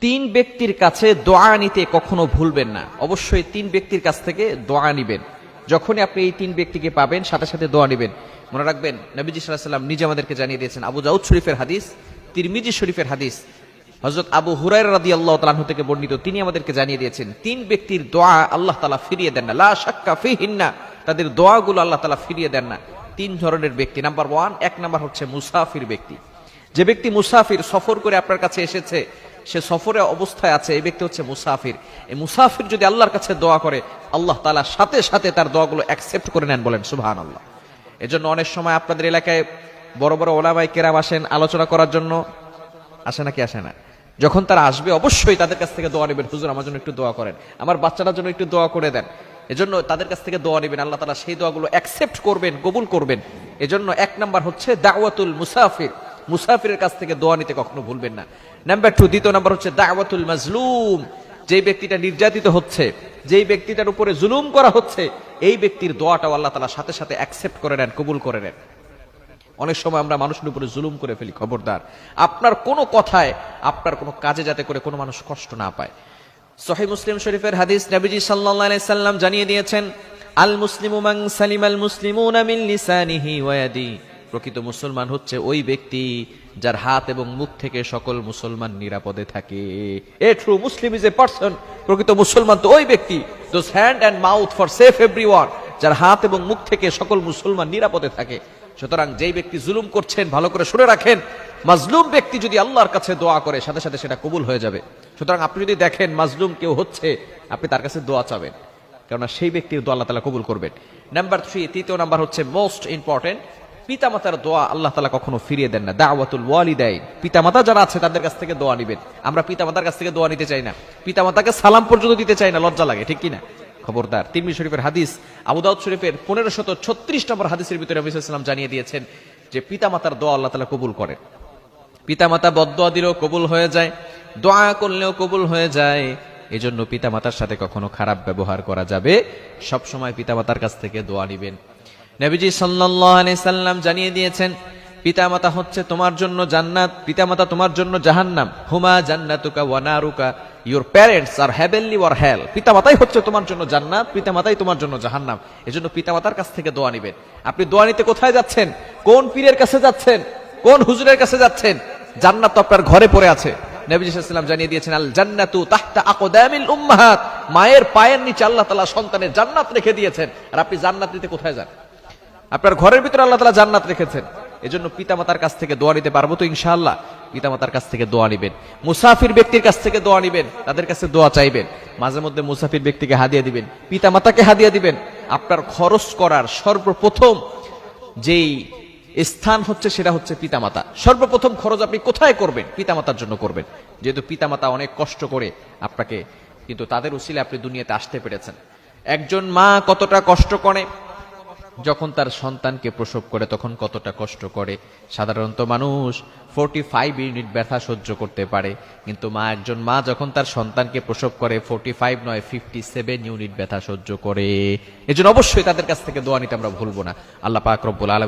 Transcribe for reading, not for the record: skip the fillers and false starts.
তিন ব্যক্তির কাছে দোয়া নিতে কখনো ভুলবেন না। অবশ্যই তিন ব্যক্তির কাছ থেকে দোয়া নিবেন। যখনই আপনি এই তিন ব্যক্তিকে পাবেন সাথে সাথে দোয়া নিবেন। মনে রাখবেন নবীজি সাল্লাল্লাহু আলাইহি ওয়াসাল্লাম নিজে আমাদেরকে জানিয়ে দিয়েছেন, আবু দাউদ শরীফের হাদিস, তিরমিজি শরীফের হাদিস, হযরত আবু হুরায়রা রাদিয়াল্লাহু তাআলা আনহু থেকে বর্ণিত, তিনি আমাদেরকে জানিয়ে দিয়েছেন তিন ব্যক্তির দোয়া আল্লাহ তাআলা ফিরিয়ে দেন না, লা শাক্কা ফিহিন্না, তাদের দোয়াগুলো আল্লাহ তাআলা ফিরিয়ে দেন না। তিন ধরনের ব্যক্তি। নাম্বার 1, এক নাম্বার হচ্ছে মুসাফির ব্যক্তি। যে ব্যক্তি মুসাফির, সফর করে আপনার কাছে এসেছে, সে সফরে অবস্থায় আছে, এই ব্যক্তি হচ্ছে মুসাফির। এই মুসাফির যদি আল্লাহর কাছে দোয়া করে, আল্লাহ তাআলা সাথে সাথে তার দোয়াগুলো অ্যাকসেপ্ট করে নেন, বলেন সুবহানাল্লাহ। এজন্য অনেক সময় আপনাদের এলাকায় বড় বড় ওলামায়ে কেরাম আসেন আলোচনা করার জন্য, আসে নাকি আসে না? যখন তারা আসবে অবশ্যই তাদের কাছ থেকে দোয়া নেবেন, হুজুর আমার জন্য একটু দোয়া করেন, আমার বাচ্চাটার জন্য একটু দোয়া করে দেন। এজন্য তাদের কাছ থেকে দোয়া নেবেন, আল্লাহ তাআলা সেই দোয়াগুলো অ্যাকসেপ্ট করবেন, কবুল করবেন। এজন্য এক নাম্বার হচ্ছে দাওয়াতুল মুসাফির, মুসাফিরের কাছ থেকে দোয়া নিতে কখনো ভুলবেন না। নাম্বার 2, দ্বিতীয় নাম্বার হচ্ছে দাওয়াতুল মাজলুম, যেই ব্যক্তিটা নির্যাতিত হচ্ছে, যেই ব্যক্তিটার উপরে জুলুম করা হচ্ছে, এই ব্যক্তির দোয়াটাও আল্লাহ তাআলা সাথে সাথে অ্যাকসেপ্ট করে নেন, কবুল করে নেন। অনেক সময় আমরা মানুষের উপরে জুলুম করে ফেলি, খবরদার আপনার কোনো কথায়, আপনার কোনো কাজে যাতে করে কোনো মানুষ কষ্ট না পায়। সহিহ মুসলিম শরীফের হাদিস, নবীজি সাল্লাল্লাহু আলাইহি সাল্লাম জানিয়ে দিয়েছেন, আল মুসলিমু মান সালিমাল মুসলিমুনা মিন লিসানিহি ওয়া ইয়াদিহি, প্রকৃত মুসলমান হচ্ছে ওই ব্যক্তি যার হাত এবং মুখ থেকে সকল মুসলমান নিরাপদে থাকে। A true Muslim is a person, প্রকৃত মুসলমান তো ওই ব্যক্তি, those hand and mouth for safe everyone, যার হাত এবং মুখ থেকে সকল মুসলমান নিরাপদে থাকে। সুতরাং যেই ব্যক্তি জুলুম করছেন, ভালো করে শুনে রাখেন, মাজলুম ব্যক্তি যদি আল্লাহর কাছে দোয়া করে সাথে সাথে সেটা কবুল হয়ে যাবে। সুতরাং আপনি যদি দেখেন মাজলুম কেউ হচ্ছে, আপনি তার কাছে দোয়া চাবেন, কেননা সেই ব্যক্তির দোয়া আল্লাহ তাআলা কবুল করবেন। নাম্বার 3, তৃতীয় নাম্বার হচ্ছে মোস্ট ইম্পর্টেন্ট, পিতামাতার দোয়া আল্লাহ তাআলা কখনো ফিরিয়ে দেন না। দাওয়াতুল ওয়ালিদাইন, পিতামাতা যারা আছে তাদের কাছ থেকে দোয়া নিবেন। আমরা পিতামাতার কাছ থেকে দোয়া নিতে চাই না, পিতামাতাকে সালাম পর্যন্ত দিতে চাই না, লজ্জা লাগে, ঠিক কিনা? খবরদার। তিরমিজি শরীফের হাদিস, আবু দাউদ শরীফের 1536 নম্বর হাদিসের ভিতরে নবী সাল্লাল্লাহু আলাইহি ওয়াসাল্লাম জানিয়ে দিয়েছেন যে পিতামাতার দোয়া আল্লাহ তাআলা কবুল করেন। পিতামাতা বদদোয়া দিলেও কবুল হয়ে যায়, দোয়া করলেও কবুল হয়ে যায়। এজন্য পিতামাতার সাথে কখনো খারাপ ব্যবহার করা যাবে, সব সময় পিতামাতার কাছ থেকে দোয়া নিবেন। নবীজি সাল্লাল্লাহু আলাইহি সাল্লাম জানিয়ে দিয়েছেন, পিতামাতা হচ্ছে তোমার জন্য জান্নাত, পিতামাতা তোমার জন্য জাহান্নাম। হুমা জান্নাতুকা ওয়া নারুকা, ইউর প্যারেন্টস আর হেভেনলি ওর হেল, পিতামাতাই হচ্ছে তোমার জন্য জান্নাত, পিতামাতাই তোমার জন্য জাহান্নাম। এজন্য পিতামাতার কাছ থেকে দোয়া নিবেন। আপনি দোয়া নিতে কোথায় যাচ্ছেন? কোন পীরের কাছে যাচ্ছেন? কোন হুজুরের কাছে যাচ্ছেন? জান্নাত তো আপনার ঘরে পড়ে আছে। নবী সাল্লাল্লাহু আলাইহি ওয়াসাল্লাম জানিয়ে দিয়েছেন, আল জান্নাতু তাহতা আকদামিল উম্মাহাত, মায়ের পায়ের নিচে আল্লাহ তাআলা সন্তানের জান্নাত রেখে দিয়েছেন। আর আপনি জান্নাত নিতে কোথায় যান? আপনার ঘরের ভিতরে আল্লাহ তাআলা জান্নাত রেখেছেন। এজন্য পিতামাতার কাছ থেকে দোয়া নিতে পারবো তো ইনশাআল্লাহ? পিতামাতার কাছ থেকে দোয়া নিবেন। মুসাফির ব্যক্তির কাছ থেকে দোয়া নিবেন, তাদের কাছে দোয়া চাইবেন। মাঝে মধ্যে মুসাফির ব্যক্তিকে হাদিয়া দিবেন, পিতামাতাকে হাদিয়া দিবেন। আপনার খরচ করার সর্বপ্রথম যেই স্থান হচ্ছে সেটা হচ্ছে পিতামাতা। সর্বপ্রথম খরচ আপনি কোথায় করবেন? পিতামাতার জন্য করবেন। যেহেতু পিতামাতা অনেক কষ্ট করে আপনাকে, কিন্তু তাদের উসিলায় আপনি দুনিয়াতে আসতে পেরেছেন। একজন মা কতটা কষ্ট করে, যখন তার সন্তানকে প্রসব করে তখন কতটা কষ্ট করে। সাধারণত মানুষ 45 ইউনিট ব্যথা সহ্য করতে পারে, কিন্তু একজন মা যখন তার সন্তানকে প্রসব করে 45 নয় 57 ইউনিট ব্যথা সহ্য করে। এজন্য অবশ্যই তাদের কাছ থেকে দোয়া নিতে আমরা ভুলবো না। আল্লাহ পাক রব্বুল আলামিন